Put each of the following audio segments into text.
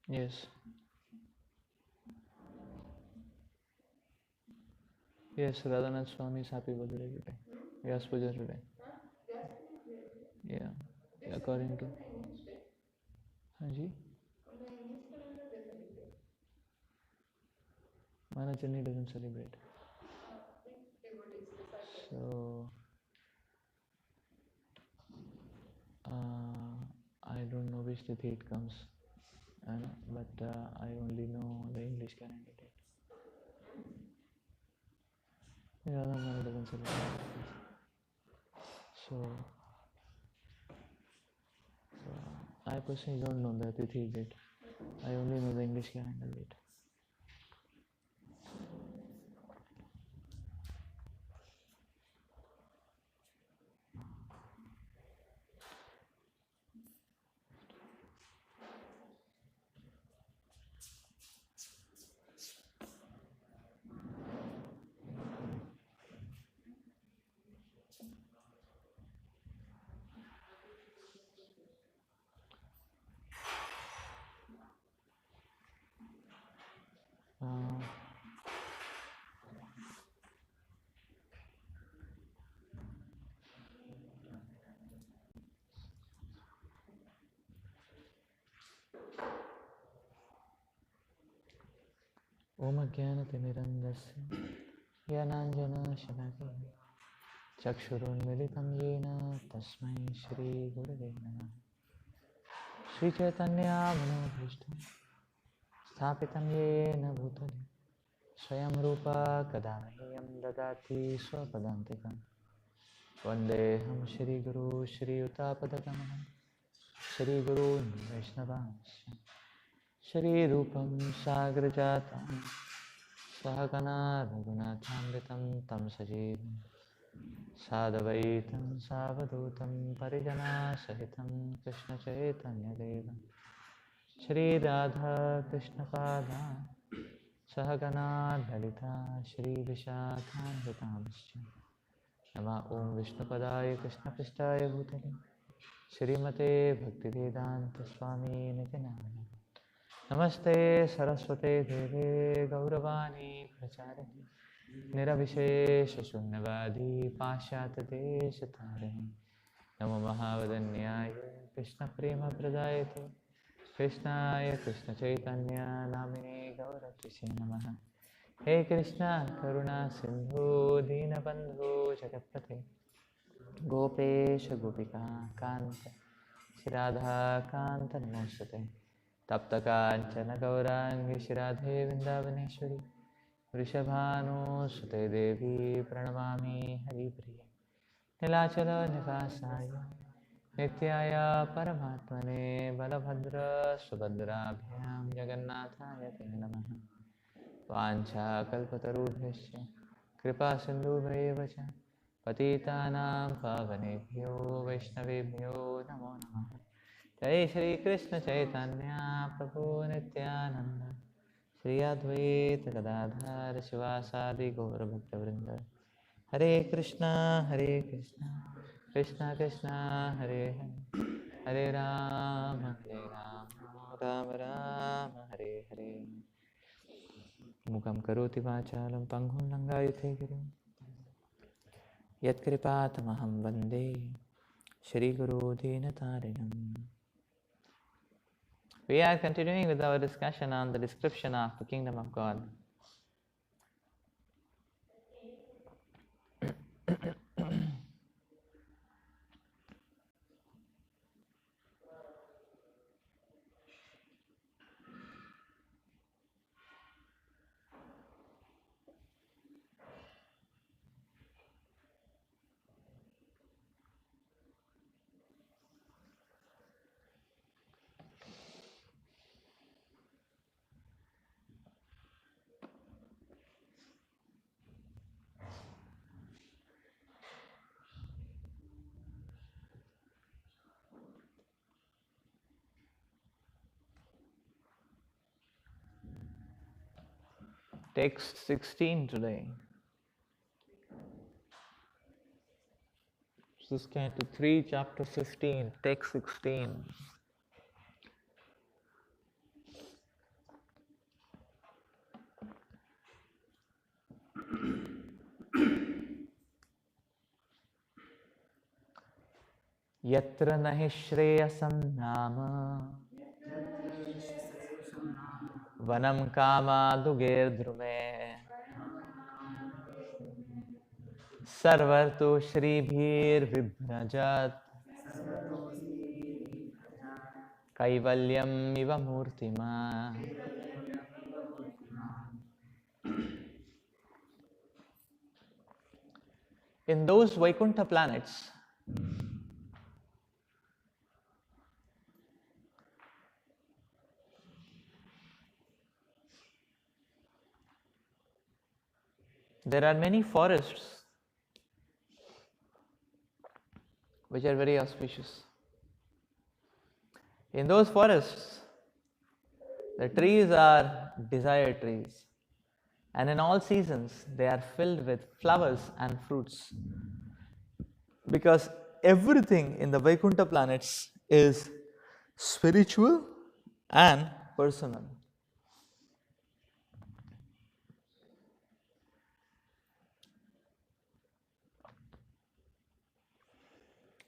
Yes. Yes, Radhanath Swami's happy birthday today. Yes, Puja today. Yeah. According to. हाँ जी. Manachani doesn't celebrate. So, I don't know which tithi it comes, but I only know the English calendar date. Radhamani doesn't celebrate. So, so I personally don't know the tithi date. I only know the English calendar date. Uh, Om Ajnanatimirandasya Jnananjana Chakshurunmilitam Yena Tasmai Shri Gurave Namah Shri Chaitanya Manobhishtam Sthapitam Yena Bhutale Swayam Rupa Kadamahyam Dadati Swapadantikam Vandeham Shri Guru Shri Utapadakamalam Shri Guru Vaishnavasya Shri Rupam Sagrajatam Sahagana Raghunathamritam Tam Sajivam Sadavaitam Savadutam Parijana Sahitam Krishna Chaitanya Devam Shri Radha Krishna Pada Sahagana Lalita Shri Vishakhanvitamscha Nama Om Vishnu Padaya Krishna Pristaya Bhutale Shri Mate Bhaktivedanta Swami Nityamaya Namaste Saraswate Deve Gauravani Pracharini Niravisesha Shunyavadi Pashyata Deshatharini Namo Mahavadanyaya Krishna Prema Pradayate Krishnaya Krishna Chaitanya Namine Gauratise Namaha Hey Krishna Karuna Sindhu Dinabandhu Jagapate Gopesha Gopika Kanta Shradha Kanta Namostate Tapta Kanchana Gaurangi Shradhe Vrindavaneshwari Vrishabhanu Sute Devi Pranamami Haripriya Nilachala Nikasaya Nityaya Paramatmane Balabhadra Subhadrabhyam Jagannathaya Te Namaha Vancha Kalpatarubhyasya Kripa Sindhubhaiva cha Patitanam Pavanebhyo Vaishnavebhyo Namo Namaha Jai Shri Krishna Chaitanya Prabhu Nityananda Shri Advaita Gadadhar Shivasadi Gaura Bhakta Vrinda Hare Krishna Krishna Krishna Hare Hare Hare Rama Rama Rama Hare Hare Mukam karoti vachalam panghum langayate girim Yat kripatamaham vande Shri Guru Dinatarinam. We are continuing with our discussion on the description of the kingdom of God. Text 16 today. This is Canto 3, Chapter 15, Text 16. यत्र नहि श्रेयसं नाम वनं कामादुगैर्द्रुमे सर्वतो श्रीभिर्विभ्रजत् कैवल्यम् इव मूर्तिमा. In those Vaikuntha planets, there are many forests which are very auspicious. In those forests, the trees are desire trees, and in all seasons they are filled with flowers and fruits, because everything in the Vaikuntha planets is spiritual and personal.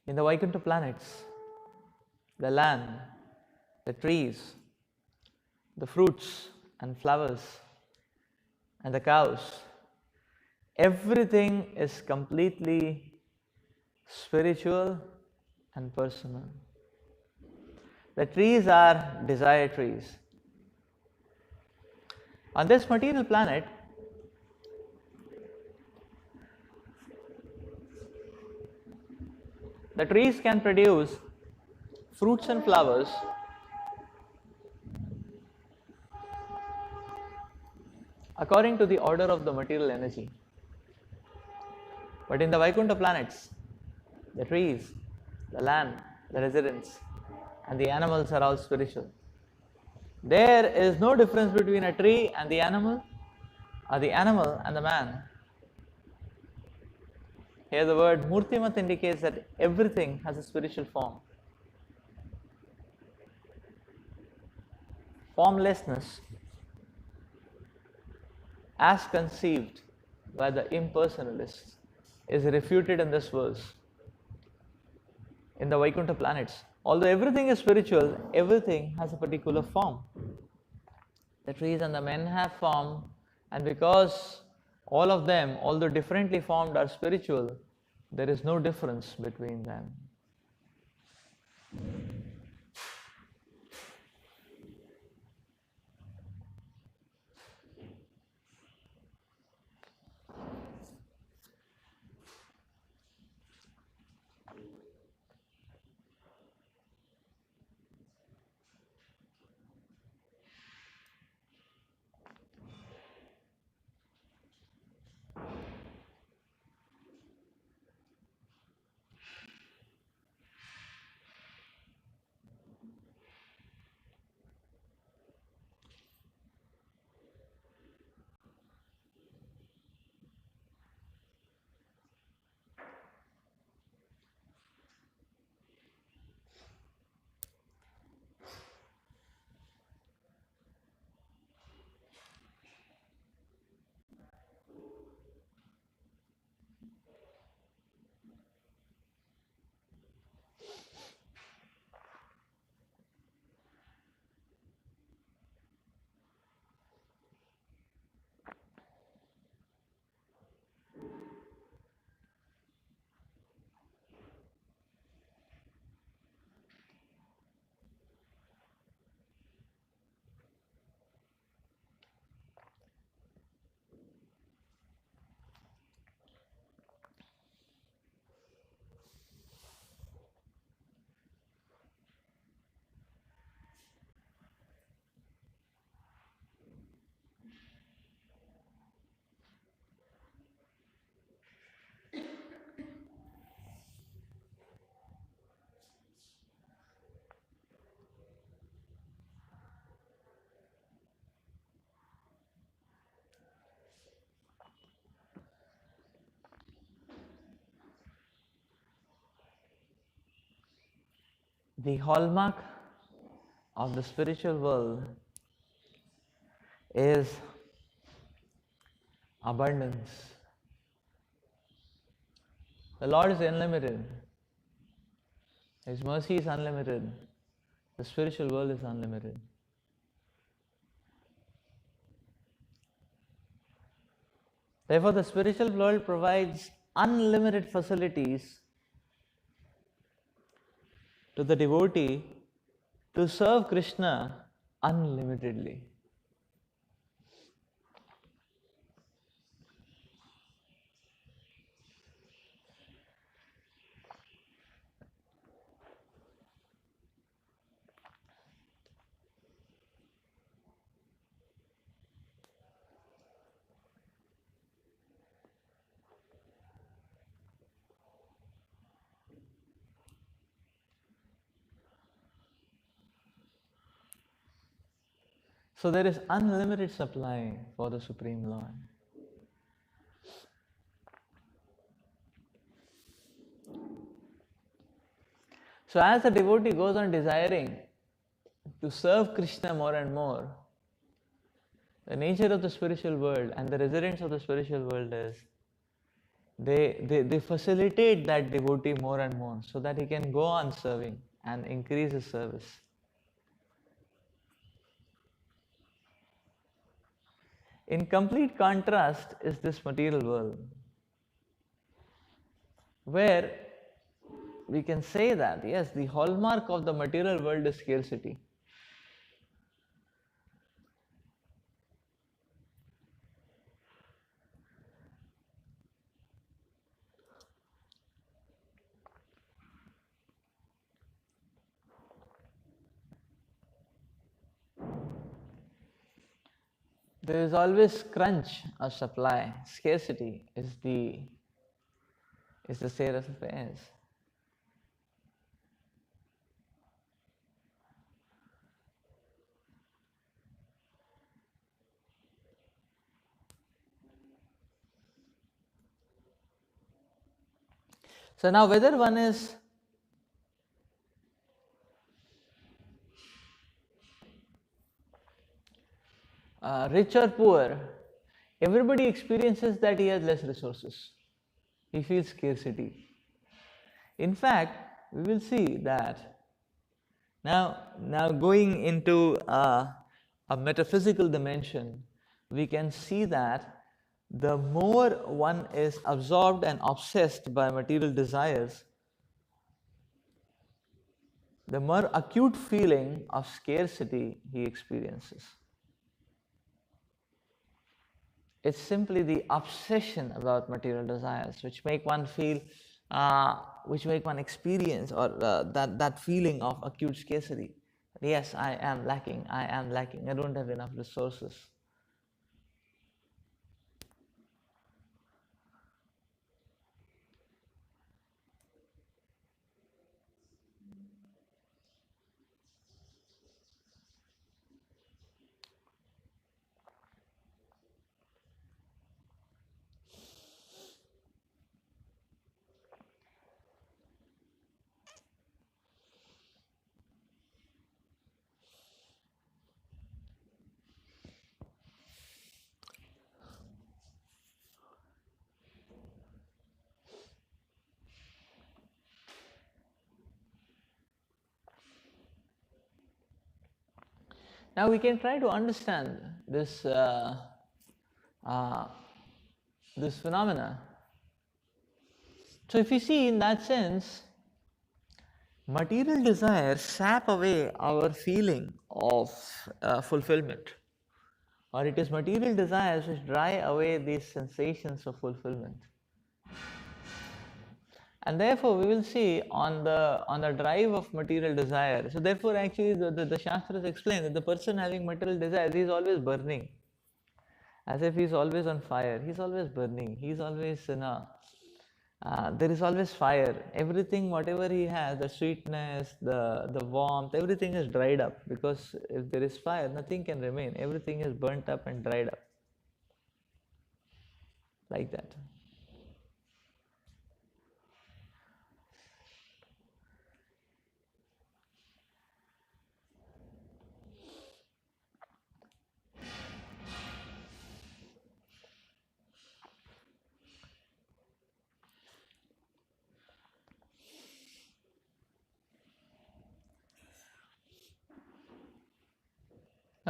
In the Vaikuntha planets, the land, the trees, the fruits and flowers, and the cows, everything is completely spiritual and personal. The trees are desire trees. On this material planet, the trees can produce fruits and flowers according to the order of the material energy. But in the Vaikuntha planets, the trees, the land, the residents, and the animals are all spiritual. There is no difference between a tree and the animal, or the animal and the man. Here the word Murtimat indicates that everything has a spiritual form. Formlessness, as conceived by the impersonalists, is refuted in this verse. In the Vaikuntha planets, although everything is spiritual, everything has a particular form. The trees and the men have form, and because all of them, although differently formed, are spiritual, there is no difference between them. The hallmark of the spiritual world is abundance. The Lord is unlimited. His mercy is unlimited. The spiritual world is unlimited. Therefore, the spiritual world provides unlimited facilities to the devotee to serve Krishna unlimitedly. So there is unlimited supply for the Supreme Lord. So as the devotee goes on desiring to serve Krishna more and more, the nature of the spiritual world and the residents of the spiritual world is they facilitate that devotee more and more so that he can go on serving and increase his service. In complete contrast is this material world, where we can say that, yes, the hallmark of the material world is scarcity. There is always crunch of supply. Scarcity is the state of affairs. So now whether one is rich or poor, everybody experiences that he has less resources. He feels scarcity. In fact, we will see that now going into a metaphysical dimension, we can see that the more one is absorbed and obsessed by material desires, the more acute feeling of scarcity he experiences. It's simply the obsession about material desires which make one feel, which make one experience or that feeling of acute scarcity. Yes, I am lacking, I don't have enough resources. Now we can try to understand this this phenomena. So if you see, in that sense, material desires sap away our feeling of fulfillment, or it is material desires which dry away these sensations of fulfillment. And therefore we will see on the drive of material desire. So therefore actually the Shastras explain that the person having material desires, he is always burning, as if he is always on fire. He is always burning, he is always there is always fire. Everything, whatever he has, the sweetness, the warmth, everything is dried up, because if there is fire, nothing can remain. Everything is burnt up and dried up, like that.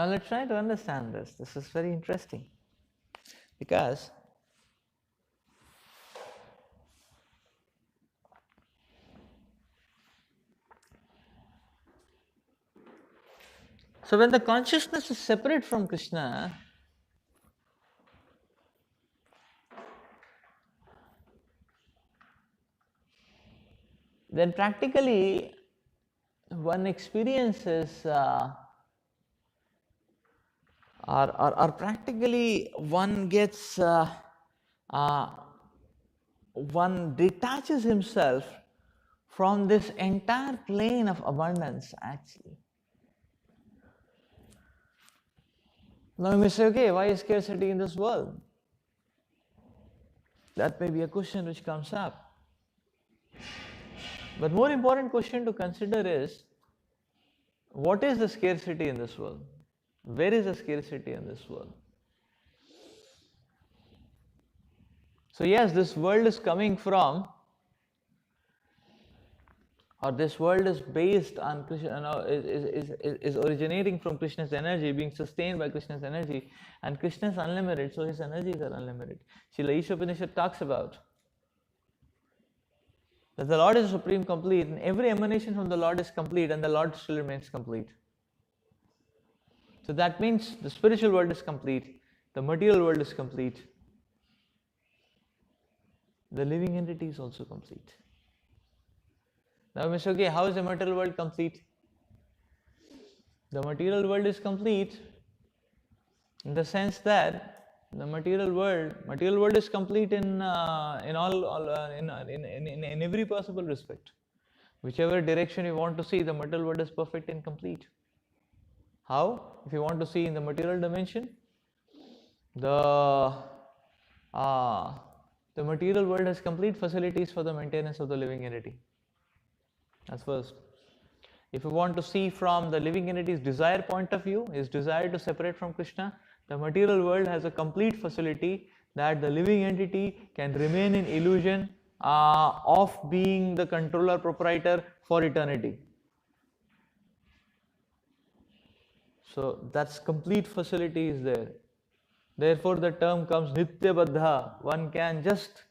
Now let's try to understand this. This is very interesting because so when the consciousness is separate from Krishna, then practically one experiences or practically one gets one detaches himself from this entire plane of abundance actually. Now you may say, okay, why is scarcity in this world? That may be a question which comes up. But more important question to consider is, what is the scarcity in this world? Where is the scarcity in this world? So yes, this world is coming from, or this world is based on Krishna, is originating from Krishna's energy, being sustained by Krishna's energy, and Krishna is unlimited, so his energies are unlimited. Srila Ishopanishad talks about that the Lord is supreme complete, and every emanation from the Lord is complete, and the Lord still remains complete. So that means the spiritual world is complete, the material world is complete, the living entity is also complete. Now we say, okay, how is the material world complete? The material world is complete in the sense that the material world is complete in every possible respect. Whichever direction you want to see, the material world is perfect and complete. How? If you want to see in the material dimension, the material world has complete facilities for the maintenance of the living entity. That's first. If you want to see from the living entity's desire point of view, his desire to separate from Krishna, the material world has a complete facility that the living entity can remain in illusion of being the controller proprietor for eternity. So that's complete facility is there. Therefore the term comes Nitya Baddha. One can just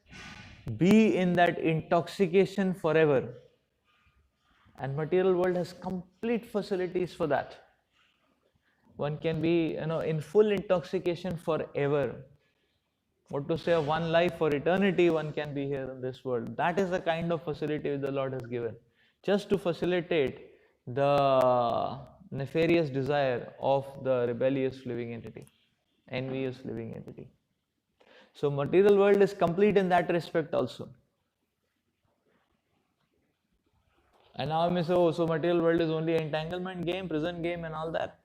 be in that intoxication forever. And material world has complete facilities for that. One can be, in full intoxication forever. What to say of one life for eternity, one can be here in this world. That is the kind of facility the Lord has given, just to facilitate the nefarious desire of the rebellious living entity, envious living entity. So material world is complete in that respect also. And now I may say, oh, so material world is only entanglement game, prison game and all that.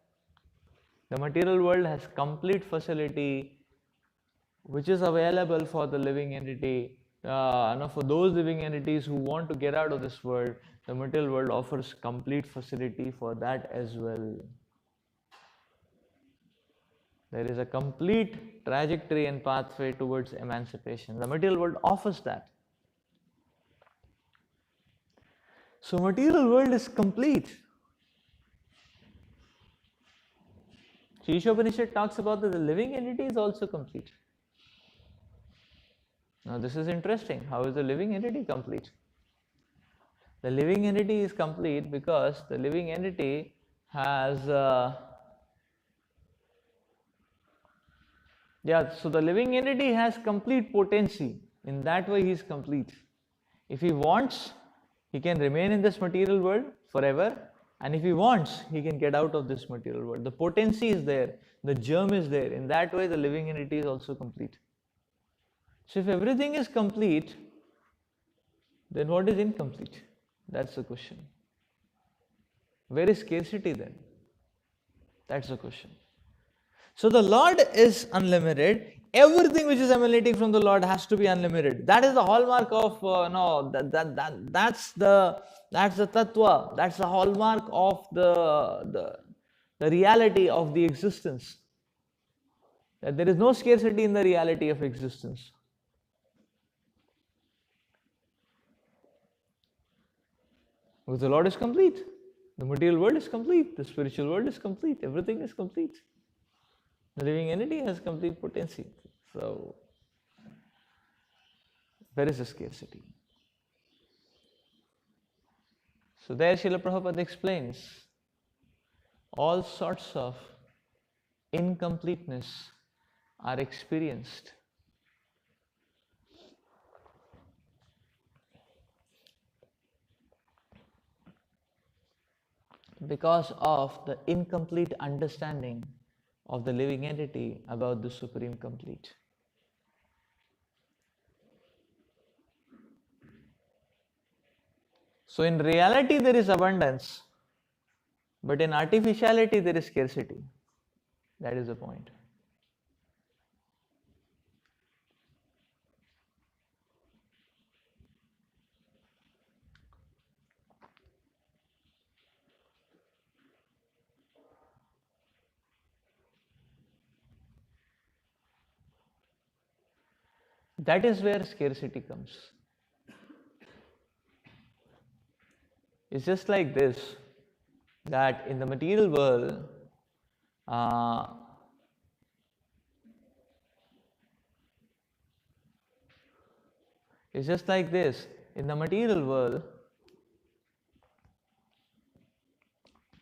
The material world has complete facility which is available for the living entity. For those living entities who want to get out of this world, the material world offers complete facility for that as well. There is a complete trajectory and pathway towards emancipation. The material world offers that. So material world is complete. Ishopanishad talks about that the living entity is also complete. Now this is interesting. How is the living entity complete? The living entity is complete because the living entity has so the living entity has complete potency. In that way he is complete. If he wants, he can remain in this material world forever, and if he wants, he can get out of this material world. The potency is there, the germ is there. In that way the living entity is also complete. So if everything is complete, then what is incomplete? That's the question. Where is scarcity then? That's the question. So the Lord is unlimited. Everything which is emanating from the Lord has to be unlimited. That is the hallmark of that's the tattva. That's the hallmark of the reality of the existence. That there is no scarcity in the reality of existence. Because the Lord is complete. The material world is complete, the spiritual world is complete, everything is complete. The living entity has complete potency. So, where is the scarcity? So, there Srila Prabhupada explains all sorts of incompleteness are experienced because of the incomplete understanding of the living entity about the Supreme Complete. So in reality there is abundance, but in artificiality there is scarcity. That is the point. That is where scarcity comes. It's just like this, that in the material world, it's just like this. In the material world,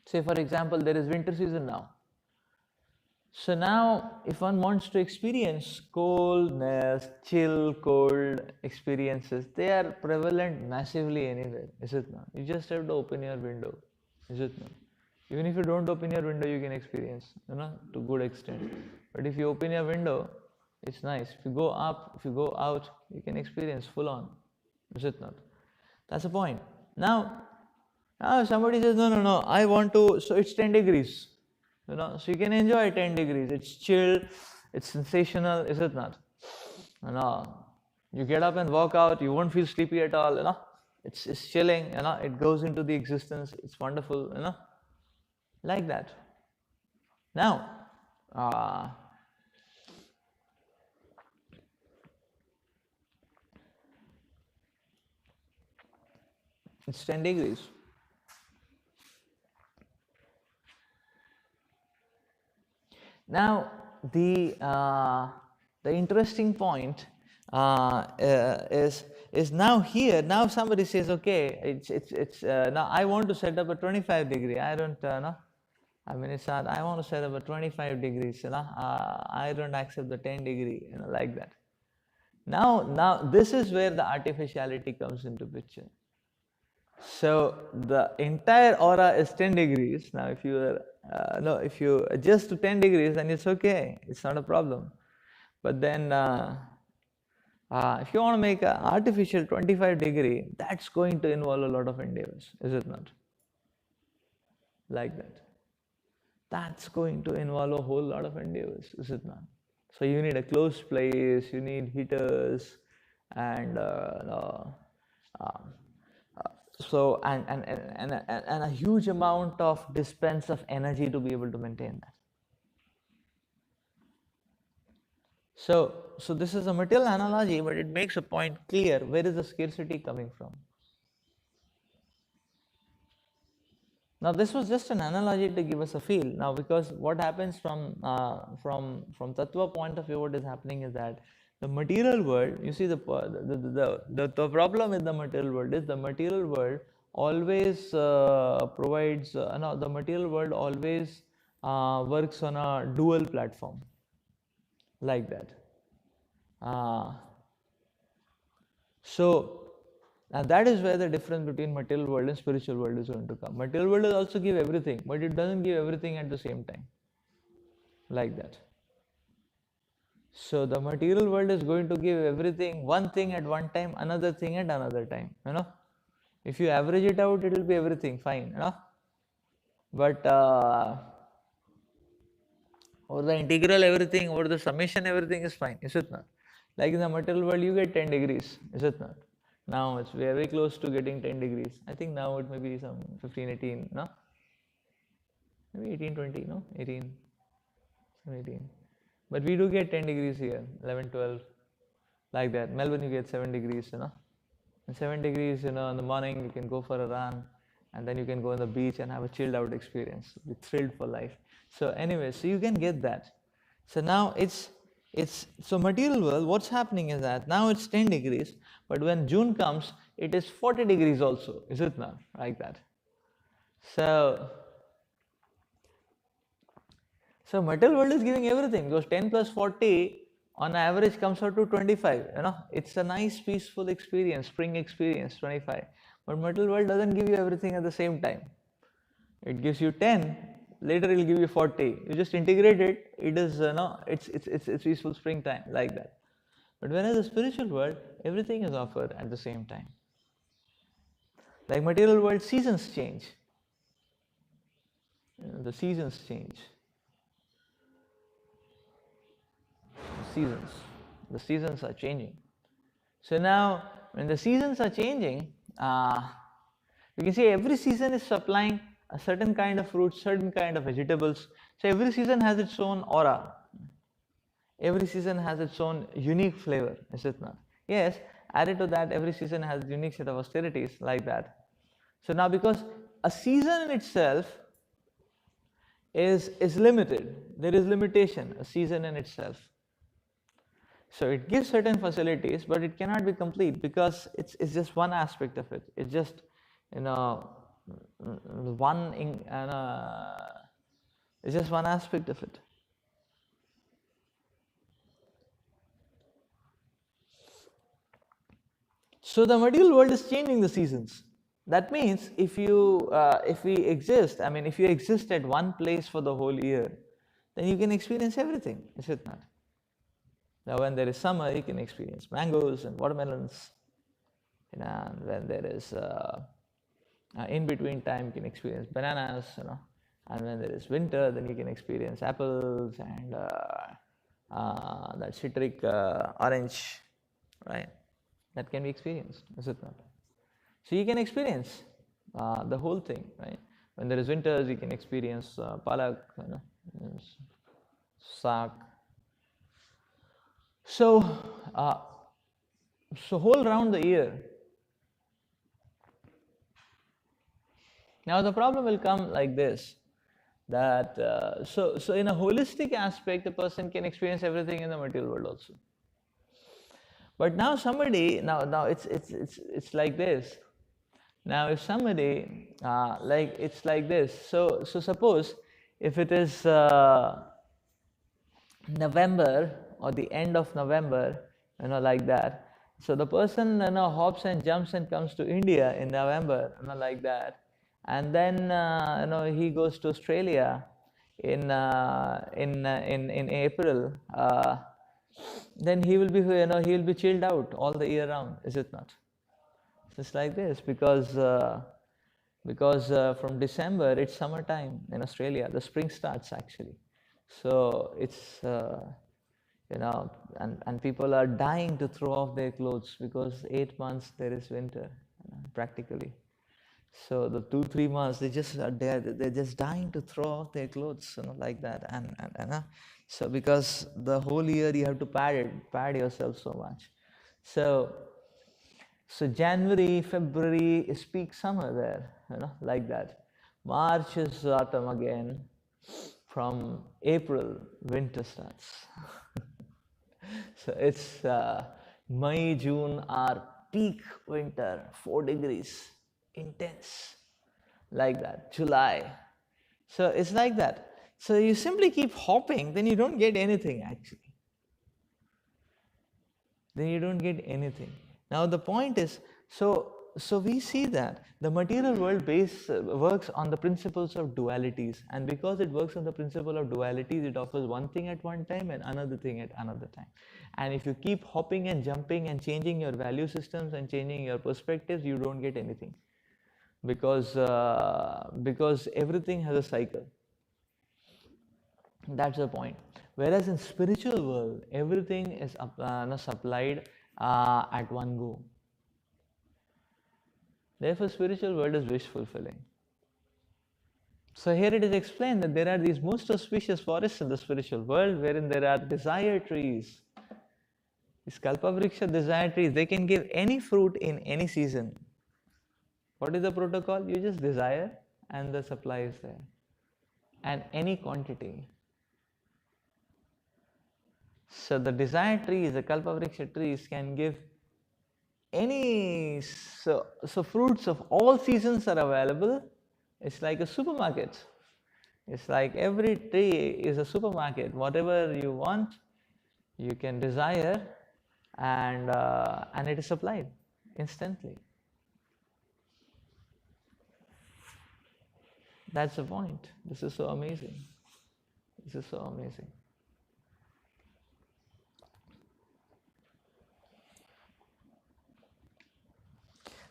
say for example, there is winter season now. So now, if one wants to experience coldness, chill, cold experiences, they are prevalent massively anywhere, is it not? You just have to open your window, is it not? Even if you don't open your window, you can experience, to good extent. But if you open your window, it's nice. If you go up, if you go out, you can experience full on, is it not? That's the point. Now somebody says, no, I want to, so it's 10 degrees. So you can enjoy 10 degrees. It's chill, it's sensational, is it not? You get up and walk out, you won't feel sleepy at all. It's chilling. It goes into the existence. It's wonderful. Like that. Now, it's 10 degrees. Now, the interesting point is now here. Now somebody says, okay, it's now I want to set up a 25 degree. I don't I mean it's not. I want to set up a 25 degrees. I don't accept the 10 degree. Like that. Now this is where the artificiality comes into picture. So the entire aura is 10 degrees. Now if you adjust to 10 degrees, then it's okay. It's not a problem. But then if you want to make an artificial 25 degree, that's going to involve a lot of endeavors, is it not? Like that. That's going to involve a whole lot of endeavors, is it not? So you need a closed place, you need heaters, and so and a huge amount of dispense of energy to be able to maintain that. So this is a material analogy, but it makes a point clear. Where is the scarcity coming from? Now this was just an analogy to give us a feel. Now because what happens from Tattva point of view, what is happening is that the material world, you see the problem in the material world is the material world always provides, the material world always works on a dual platform, like that. So that is where the difference between material world and spiritual world is going to come. Material world will also give everything, but it doesn't give everything at the same time, like that. So the material world is going to give everything, one thing at one time, another thing at another time. If you average it out, it will be everything fine. But or the integral everything, or the summation everything is fine, is it not? Like in the material world, you get 10 degrees, is it not? Now it's very close to getting 10 degrees. I think now it may be some 15, 18, no? Maybe 18, 20, no? 18, 18. But we do get 10 degrees here, 11, 12, like that. Melbourne, you get 7 degrees, And 7 degrees, in the morning, you can go for a run. and then you can go on the beach and have a chilled out experience, be thrilled for life. So anyway, so you can get that. So now it's so material world, what's happening is that now it's 10 degrees, but when June comes, it is 40 degrees also, is it not? Like that. So material world is giving everything, because 10 plus 40 on average comes out to 25. It's a nice peaceful experience, spring experience, 25. But material world doesn't give you everything at the same time. It gives you 10, later it will give you 40. You just integrate it, it is, it's peaceful springtime, like that. But whereas the spiritual world, everything is offered at the same time. Like material world, seasons change. The seasons change. The seasons are changing. So now, when the seasons are changing, you can see every season is supplying a certain kind of fruits, certain kind of vegetables. So every season has its own aura. Every season has its own unique flavor, is it not? Yes, added to that, every season has a unique set of austerities, like that. So now, because a season in itself is limited, there is limitation, a season in itself. So it gives certain facilities, but it cannot be complete, because it's just one aspect of it. It's just, it's just one aspect of it. So the material world is changing the seasons. That means if we exist, if you exist at one place for the whole year, then you can experience everything, is it not? Now when there is summer, you can experience mangoes and watermelons. And when there is in between time, you can experience bananas. And when there is winter, then you can experience apples and that citric orange, right? That can be experienced, is it not? So you can experience the whole thing, right? When there is winters, you can experience palak, saag. So whole round the year. Now the problem will come like this, that so in a holistic aspect, a person can experience everything in the material world also. But now somebody, now it's like this. Now if somebody, it's like this. So suppose if it is November or the end of November, like that. So the person, hops and jumps and comes to India in November, like that. And then, he goes to Australia in April. Then he will be, he will be chilled out all the year round, is it not? Just like this, because from December it's summertime in Australia. The spring starts actually. So it's and people are dying to throw off their clothes, because 8 months there is winter, practically. So the 2-3 months they're just dying to throw off their clothes, like that. And so because the whole year you have to pad yourself so much. So January, February is peak summer there, like that. March is autumn again. From April, winter starts. So it's May, June are peak winter, 4 degrees, intense, like that. July. So it's like that. So you simply keep hopping, then you don't get anything actually. Then you don't get anything. Now the point is, so we see that the material world works on the principles of dualities, and because it works on the principle of dualities, it offers one thing at one time and another thing at another time. And if you keep hopping and jumping and changing your value systems and changing your perspectives, you don't get anything, because everything has a cycle. That's the point. Whereas in spiritual world, everything is supplied at one go. Therefore, spiritual world is wish fulfilling. So here it is explained that there are these most auspicious forests in the spiritual world, wherein there are desire trees. These kalpavriksha desire trees, they can give any fruit in any season. What is the protocol? You just desire and the supply is there. And any quantity. So the desired trees, the Kalpavriksha trees can give any, so fruits of all seasons are available. It's like a supermarket. It's like every tree is a supermarket. Whatever you want, you can desire, and it is supplied instantly. That's the point. This is so amazing. This is so amazing.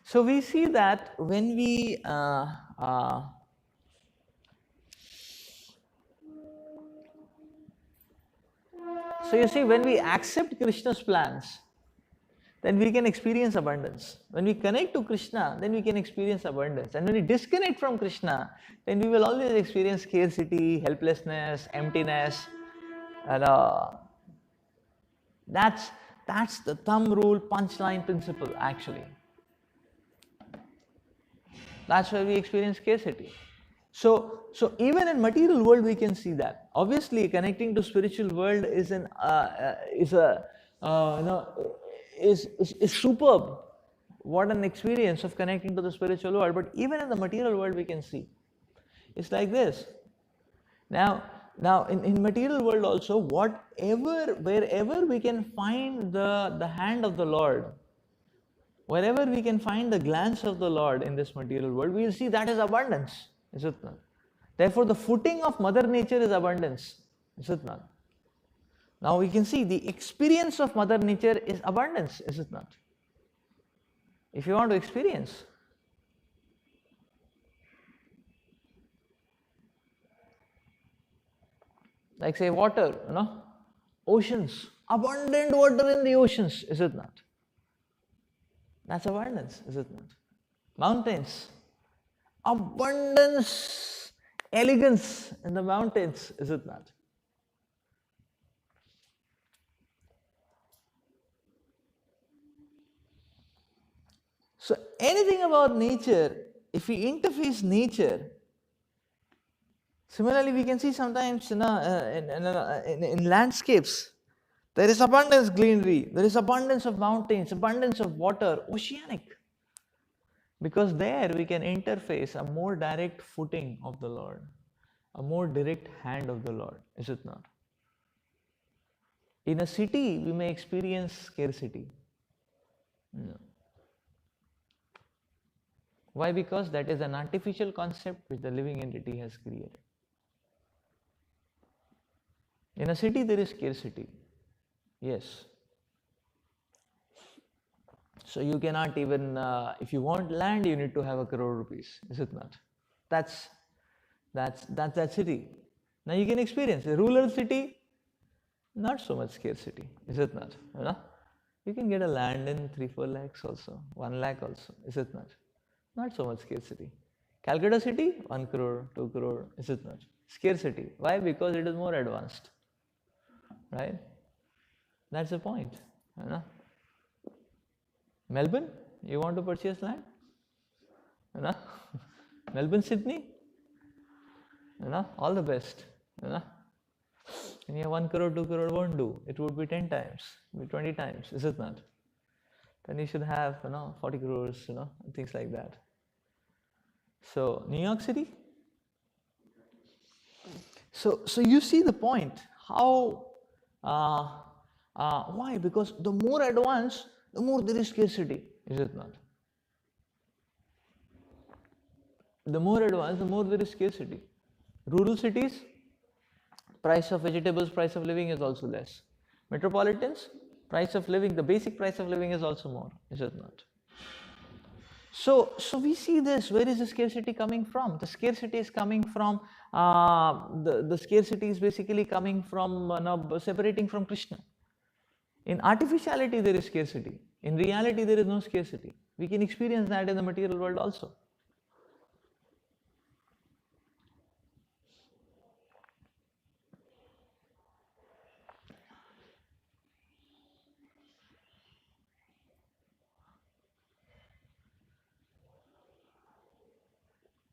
So we see that when we so you see, when we accept Krishna's plans, then we can experience abundance. When we connect to Krishna, then we can experience abundance. And when we disconnect from Krishna, then we will always experience scarcity, helplessness, emptiness. And that's the thumb rule, punchline principle actually. That's why we experience scarcity. So even in material world we can see that. Obviously, connecting to spiritual world is superb. What an experience of connecting to the spiritual world. But even in the material world we can see. It's like this. Now in material world also, wherever we can find the hand of the Lord, wherever we can find the glance of the Lord in this material world, we will see that is abundance, is it not? Therefore, the footing of Mother Nature is abundance, is it not? Now we can see the experience of Mother Nature is abundance, is it not? If you want to experience, like say water, oceans, abundant water in the oceans, is it not? That's abundance, is it not? Mountains, abundance, elegance in the mountains, is it not? So anything about nature, if we interface nature, similarly we can see sometimes in landscapes, there is abundance greenery, there is abundance of mountains, abundance of water, oceanic. Because there we can interface a more direct footing of the Lord, a more direct hand of the Lord, is it not? In a city, we may experience scarcity. No. Why? Because that is an artificial concept which the living entity has created. In a city, there is scarcity. Yes. So you cannot even, if you want land, you need to have 1 crore rupees, is it not? That's that city. Now you can experience a rural city, not so much scarcity, is it not? You can get a land in 3-4 lakhs also, 1 lakh also, is it not? Not so much scarcity. Calcutta city, 1 crore, 2 crore, is it not? Scarcity. Why? Because it is more advanced, right? That's the point. Melbourne, you want to purchase land? Melbourne, Sydney, all the best. And you have 1 crore, 2 crore won't do. It would be 10 times, 20 times, is it not? Then you should have 40 crores, things like that. So New York City. So you see the point. How? Why? Because the more advanced, the more there is scarcity, is it not? The more advanced, the more there is scarcity. Rural cities, price of vegetables, price of living is also less. Metropolitans, price of living, the basic price of living is also more, is it not? So we see this. Where is the scarcity coming from? The scarcity is coming from, the scarcity is basically coming from separating from Krishna. In artificiality, there is scarcity. In reality, there is no scarcity. We can experience that in the material world also.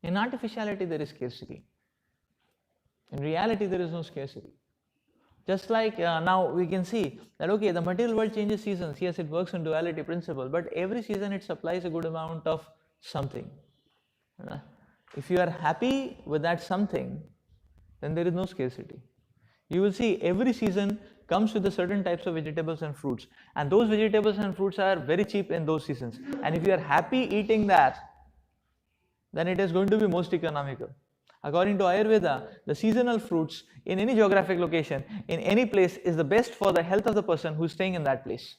In artificiality, there is scarcity. In reality, there is no scarcity. Just like now we can see that, okay, the material world changes seasons. Yes, it works on duality principle, but every season it supplies a good amount of something. If you are happy with that something, then there is no scarcity. You will see every season comes with a certain types of vegetables and fruits, and those vegetables and fruits are very cheap in those seasons. And if you are happy eating that, then it is going to be most economical. According to Ayurveda, the seasonal fruits in any geographic location, in any place, is the best for the health of the person who is staying in that place.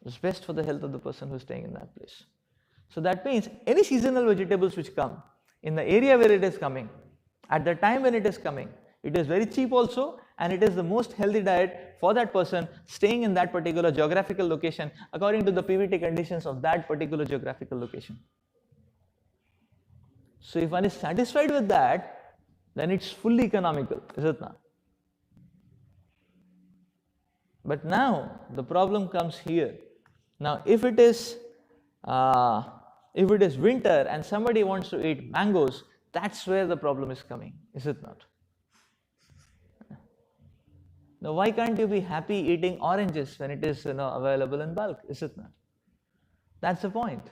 It's best for the health of the person who is staying in that place. So that means any seasonal vegetables which come in the area where it is coming, at the time when it is coming, it is very cheap also, and it is the most healthy diet for that person staying in that particular geographical location according to the PVT conditions of that particular geographical location. So if one is satisfied with that, then it's fully economical, is it not? But now the problem comes here. Now if it is winter and somebody wants to eat mangoes, that's where the problem is coming, is it not? Now why can't you be happy eating oranges when it is available in bulk, is it not? That's the point.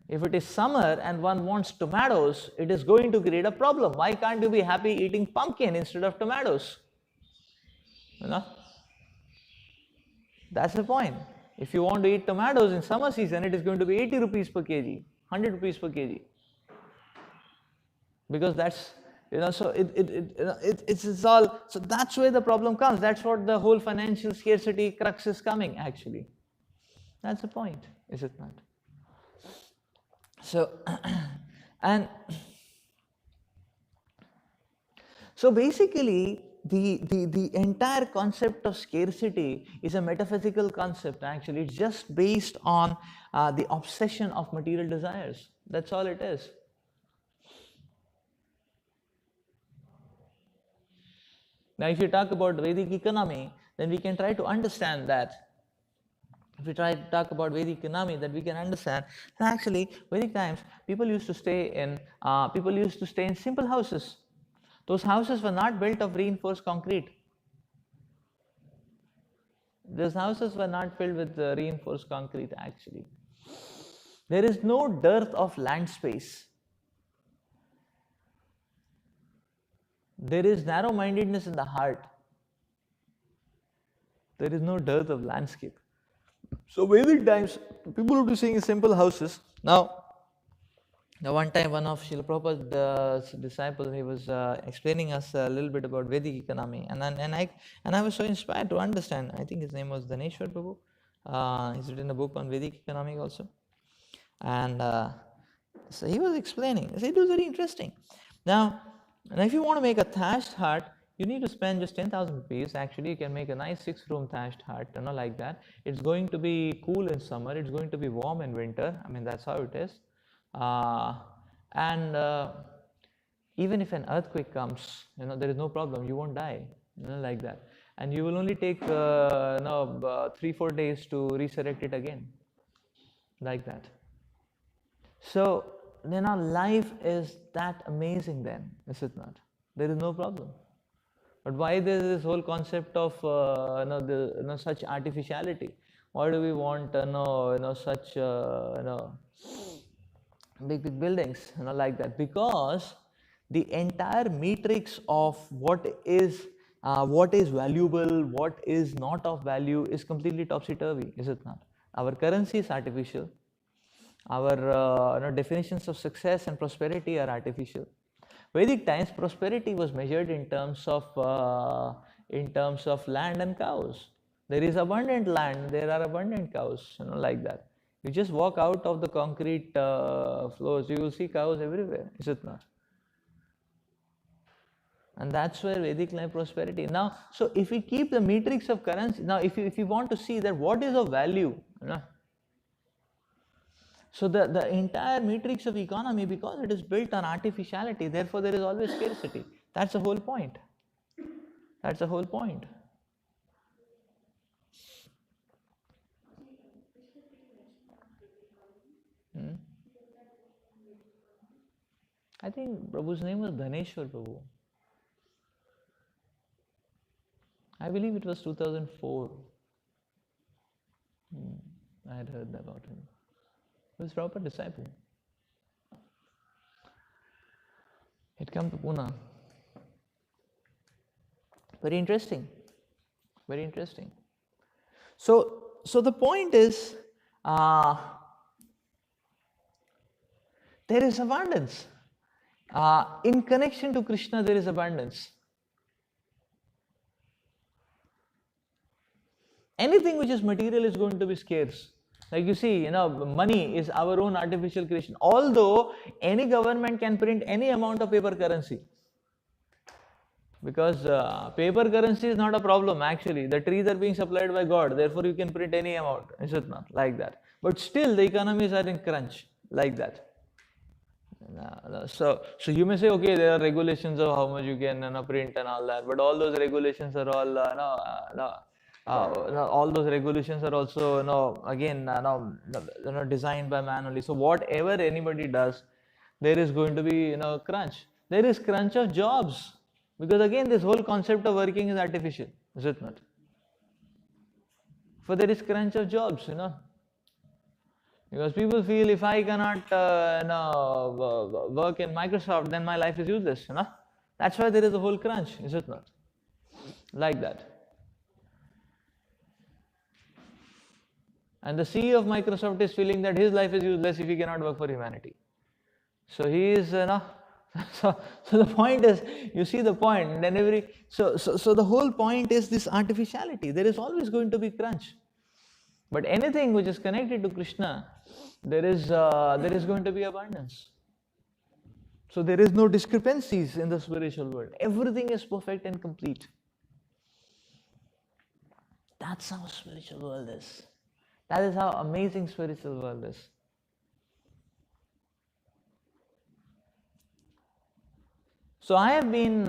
If it is summer and one wants tomatoes, it is going to create a problem. Why can't you be happy eating pumpkin instead of tomatoes? That's the point. If you want to eat tomatoes in summer season, it is going to be 80 rupees per kg, 100 rupees per kg. Because that's, so it's all, so that's where the problem comes. That's what the whole financial scarcity crux is coming actually. That's the point, is it not? So, and so basically the entire concept of scarcity is a metaphysical concept actually. It's just based on the obsession of material desires. That's all it is. Now if you talk about Vedic economy, then we can try to understand that. If we try to talk about Vedic economy, that we can understand that actually Vedic times people used to stay in simple houses. Those houses were not built of reinforced concrete. Those houses were not filled with reinforced concrete actually. There is no dearth of land space. There is narrow-mindedness in the heart. There is no dearth of landscape. So Vedic times, people would be staying in simple houses. Now one time one of Srila Prabhupada's disciples, he was explaining us a little bit about Vedic economy, and I was so inspired to understand. I think his name was Daneshwar Prabhu. He's written a book on Vedic economy also, and so he was explaining. It was very interesting. Now if you want to make a thatched hut, you need to spend just 10,000 rupees. Actually, you can make a nice 6-room thatched hut, like that. It's going to be cool in summer. It's going to be warm in winter. I mean, that's how it is. And even if an earthquake comes, there is no problem. You won't die, like that. And you will only take 3-4 days to resurrect it again, like that. So life is that amazing then, is it not? There is no problem. But why there is this whole concept of such artificiality? Why do we want such big buildings, like that? Because the entire matrix of what is valuable, what is not of value, is completely topsy-turvy, is it not? Our currency is artificial. Our definitions of success and prosperity are artificial. Vedic times, prosperity was measured in terms of land and cows. There is abundant land, there are abundant cows, like that. You just walk out of the concrete floors, you will see cows everywhere, is it not? And that's where Vedic life prosperity. Now, so if we keep the matrix of currency, now if you want to see that what is of value, so the entire matrix of economy, because it is built on artificiality, therefore there is always scarcity. That's the whole point. That's the whole point. I think Prabhu's name was Dhaneshwar Prabhu. I believe it was 2004. I had heard about him. He was Prabhupada's disciple. He'd come to Pune. Very interesting. Very interesting. So the point is, there is abundance. In connection to Krishna, there is abundance. Anything which is material is going to be scarce. Like you see, money is our own artificial creation. Although any government can print any amount of paper currency. Because paper currency is not a problem actually. The trees are being supplied by God. Therefore, you can print any amount. Is it not? Like that. But still, the economies are in crunch. Like that. So you may say, okay, there are regulations of how much you can print and all that. But all those regulations are all all those regulations are also again designed by man only. So whatever anybody does, there is going to be crunch. There is crunch of jobs, because again this whole concept of working is artificial, is it not? For there is crunch of jobs, because people feel if I cannot work in Microsoft, then my life is useless. That's why there is a whole crunch, is it not? Like that. And the CEO of Microsoft is feeling that his life is useless if he cannot work for humanity. So he is, so the point is, you see the point. And then so the whole point is this artificiality. There is always going to be crunch. But anything which is connected to Krishna, there is going to be abundance. So there is no discrepancies in the spiritual world. Everything is perfect and complete. That's how spiritual world is. That is how amazing spiritual world is. So I have been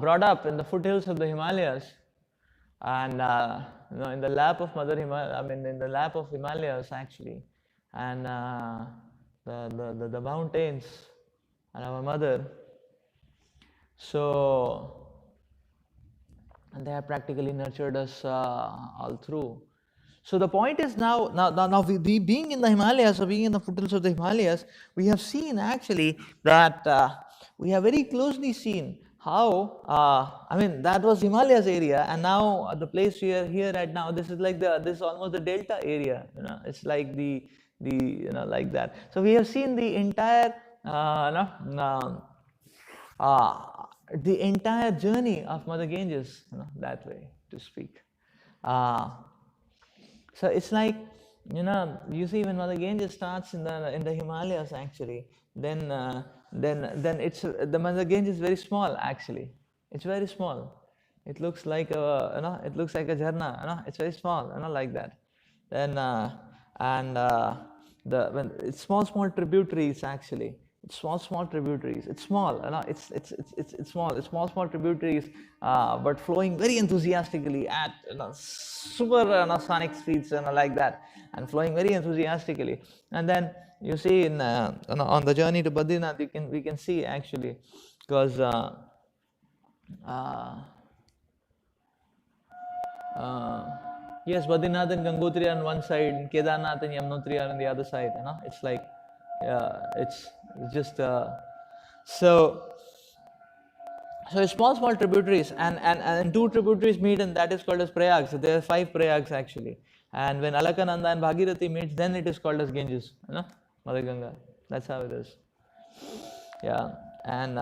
brought up in the foothills of the Himalayas, and in the lap of in the lap of Himalayas actually, and the mountains, and our mother. So. And they have practically nurtured us all through. So the point is now we being in the Himalayas, or being in the foothills of the Himalayas, we have seen actually that we have very closely seen how that was Himalayas area, and now the place we are here at now, this is like this is almost the delta area. It's like the like that. So we have seen the entire the entire journey of Mother Ganges, that way to speak. So it's like, you see when Mother Ganges starts in the Himalayas actually, then it's the Mother Ganges is very small actually. It's very small. It looks like a it looks like a jharna. It's very small, like that. Then when it's small tributaries actually. It's small tributaries. It's small, it's small. It's small tributaries, but flowing very enthusiastically at super sonic speeds, like that, and flowing very enthusiastically. And then you see on the journey to Badrinath, we can see actually, because yes, Badrinath and Gangotri are on one side, and Kedarnath and Yamunotri are on the other side. It's like, it's just so it's small tributaries, and two tributaries meet, and that is called as Prayags. So there are 5 Prayags actually, and when Alakananda and Bhagirathi meets, then it is called as Ganges, Mother Ganga. That's how it is. And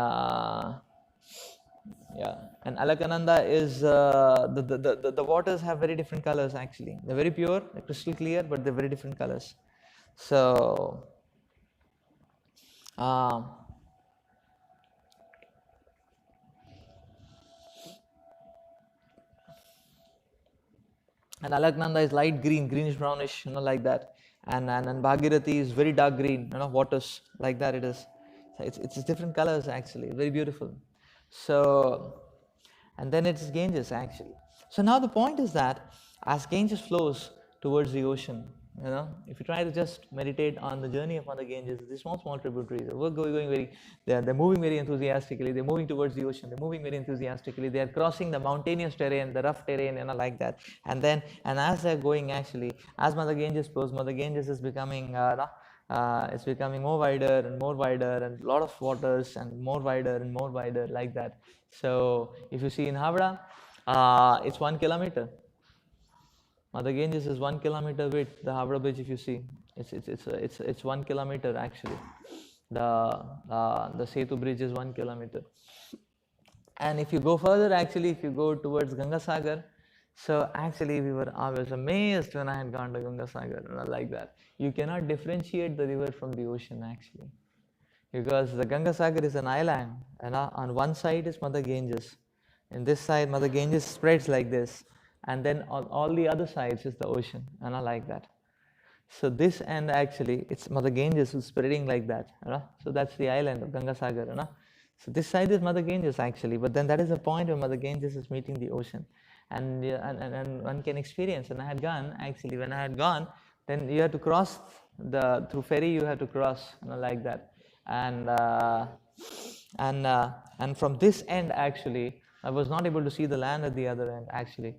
Alakananda is the waters have very different colors actually. They're very pure, they're crystal clear, but they're very different colors. So and Alaknanda is light green, greenish brownish, like that, and Bhagirathi is very dark green, waters, like that it is. So it's different colors actually, very beautiful. So, and then it's Ganges actually. So now the point is that as Ganges flows towards the ocean, If you try to just meditate on the journey of Mother Ganges, these small tributaries are going very, they're moving very enthusiastically, they're moving towards the ocean, they're moving very enthusiastically, they're crossing the mountainous terrain, the rough terrain, like that. And as they're going, actually, as Mother Ganges flows, Mother Ganges is becoming, it's becoming more wider, and a lot of waters, and more wider, like that. So if you see in Havra, it's 1 kilometer. Mother Ganges is 1 kilometer width. The Havra Bridge, if you see, it's 1 kilometer actually. The Setu Bridge is 1 kilometer. And if you go further, actually, if you go towards Gangasagar, so actually I was amazed when I had gone to Gangasagar, like that. You cannot differentiate the river from the ocean actually, because the Gangasagar is an island, and on one side is Mother Ganges. In this side, Mother Ganges spreads like this, and then on all the other sides is the ocean, like that. So this end, actually, it's Mother Ganges who's spreading like that. So that's the island of Gangasagar. So this side is Mother Ganges actually, but then that is the point where Mother Ganges is meeting the ocean, and one can experience. And I had gone, actually, when I had gone, then you have to cross through ferry. You have to cross, like that, and from this end, actually, I was not able to see the land at the other end actually.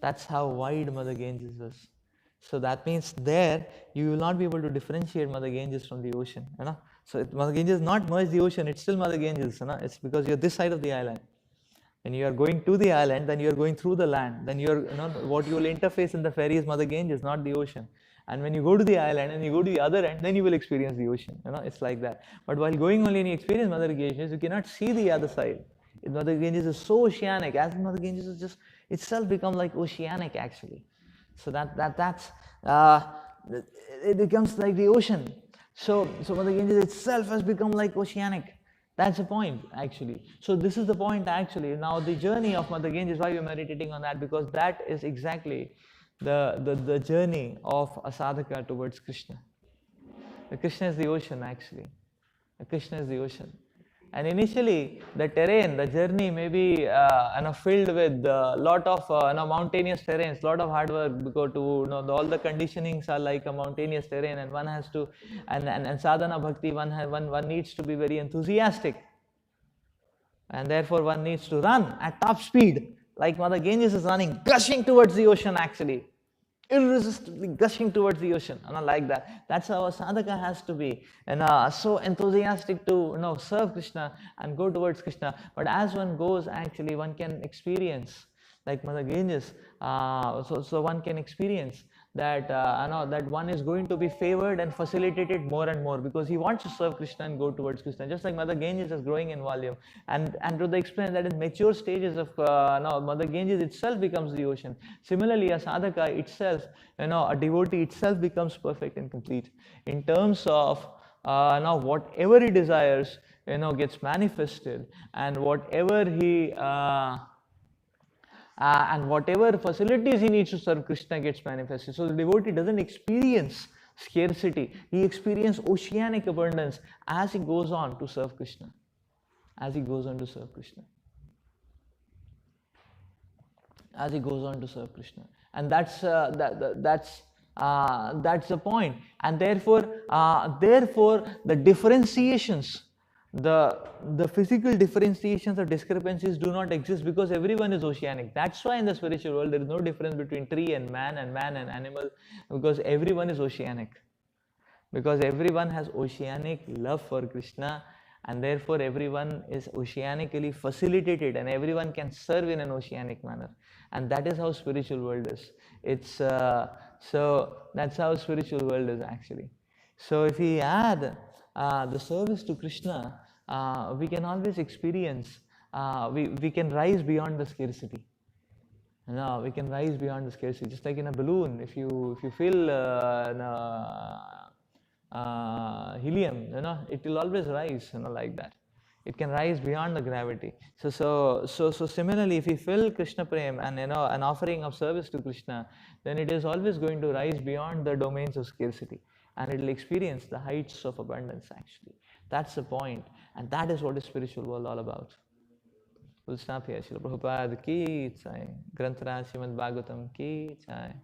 That's how wide Mother Ganges is. So that means there you will not be able to differentiate Mother Ganges from the ocean. So Mother Ganges not merge the ocean, it's still Mother Ganges. It's because you're this side of the island. When you are going to the island, then you are going through the land. Then what you will interface in the ferry is Mother Ganges, not the ocean. And when you go to the island and you go to the other end, then you will experience the ocean. It's like that. But while going only and you experience Mother Ganges, you cannot see the other side. Mother Ganges is so oceanic, as Mother Ganges is just itself become like oceanic actually. So it becomes like the ocean. So Mother Ganges itself has become like oceanic. That's the point actually. So this is the point actually. Now the journey of Mother Ganges, why we are meditating on that, because that is exactly the journey of a sadhaka towards Krishna. Krishna is the ocean actually. Krishna is the ocean. And initially, the terrain, the journey may be filled with a lot of mountainous terrains, lot of hard work, because all the conditionings are like a mountainous terrain, and one has to, and sadhana bhakti, one needs to be very enthusiastic, and therefore one needs to run at top speed, like Mother Ganges is running, gushing towards the ocean actually. Irresistibly gushing towards the ocean, like that. That's how a sadhaka has to be, and so enthusiastic to serve Krishna and go towards Krishna. But as one goes, actually, one can experience, like Mother Ganges. So one can experience that that one is going to be favored and facilitated more and more, because he wants to serve Krishna and go towards Krishna. Just like Mother Ganges is growing in volume, and to the extent that in mature stages of Mother Ganges itself becomes the ocean. Similarly, a sadhaka itself, a devotee itself becomes perfect and complete in terms of whatever he desires, gets manifested, and whatever he and whatever facilities he needs to serve Krishna gets manifested. So the devotee doesn't experience scarcity, he experiences oceanic abundance as he goes on to serve Krishna. As he goes on to serve Krishna. As he goes on to serve Krishna. And that's the point. And therefore the differentiations, the physical differentiations or discrepancies do not exist, because everyone is oceanic. That's why in the spiritual world there is no difference between tree and man and animal, because everyone is oceanic. Because everyone has oceanic love for Krishna, and therefore everyone is oceanically facilitated, and everyone can serve in an oceanic manner. And that is how spiritual world is. So that's how spiritual world is actually. So if we add the service to Krishna, we can always experience, we can rise beyond the scarcity. We can rise beyond the scarcity. Just like in a balloon, if you fill helium, it will always rise, like that. It can rise beyond the gravity. So similarly, if we fill Krishna Prem and an offering of service to Krishna, then it is always going to rise beyond the domains of scarcity, and it will experience the heights of abundance actually. That's the point, and that is what is spiritual world all about. We'll stop here. Srila Prabhupada ki jai. Granthara Srimad Bhagavatam ki jai.